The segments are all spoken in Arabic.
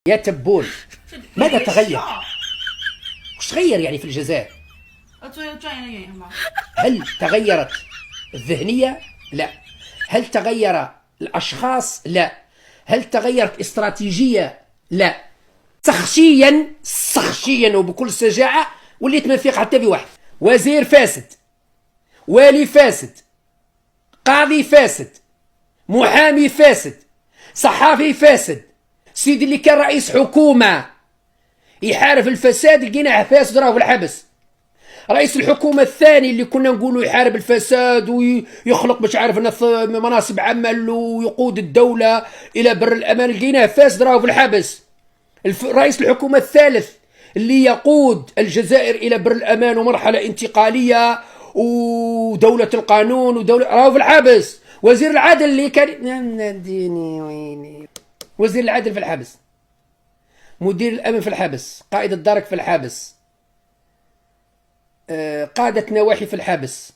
يا تبون، ماذا تغير؟ وش تغير يعني في الجزائر؟ هل تغيرت الذهنية؟ لا. هل تغير الأشخاص؟ لا. هل تغيرت الاستراتيجية؟ لا. شخصيا وبكل شجاعة وليت ما نثيق حتى في واحد. وزير فاسد، والي فاسد، قاضي فاسد، محامي فاسد، صحافي فاسد، سيدي اللي كان رئيس حكومة يحارب الفساد لقيناه فاسد راه في الحبس. رئيس الحكومة الثاني اللي كنا نقولوا يحارب الفساد ويخلق مش عارف مناصب عمل ويقود الدولة إلى بر الأمان لقيناه فاسد راه في الحبس. رئيس الحكومة الثالث اللي يقود الجزائر إلى بر الأمان ومرحلة انتقالية ودولة القانون ودولة راه في الحبس. وزير العدل اللي كان ديني ويني، وزير العدل في الحبس، مدير الأمن في الحبس، قائد الدرك في الحبس، قادة نواحي في الحبس،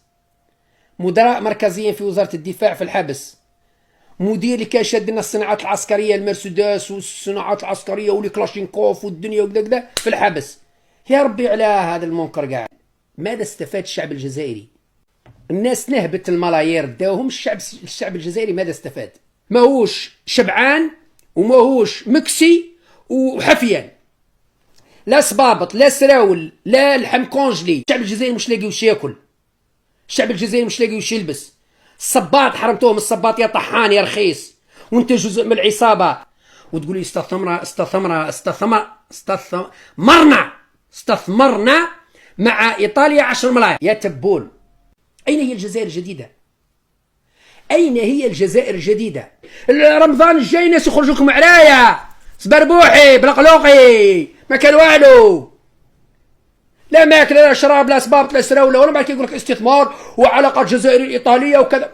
مدراء مركزيين في وزارة الدفاع في الحبس، مدير اللي كان شاد لنا الصناعات العسكرية المرسيدس والصناعات العسكرية والكلاشينكوف والدنيا وكذا في الحبس. يا ربي على هذا المنكر قاعد. ماذا استفاد الشعب الجزائري؟ الناس نهبت الملايير داوهم. الشعب الجزائري ماذا استفاد؟ ماهوش شبعان وماهوش مكسي وحفيان، لا صبابط لا سراول لا لحم كونجلي. الشعب الجزائري مش لاقي وش ياكل، الشعب الجزائري مش لاقي وش يلبس. الصباط حرمتوهم، الصباط يا طحان يا رخيص وانت جزء من العصابة. وتقولي استثمرنا مع ايطاليا 10 ملايين. يا تبون، اين هي الجزائر الجديدة؟ اين هي الجزائر الجديدة؟ رمضان الجاي ناس يخرجوا لكم عرايا سبربوحي بلقلوقي ما كان والو، لا ماكله لا شراب لا صبابط لا سراوله ولا بعد كيقول لك استثمار وعلاقات جزائريه ايطاليه وكذا.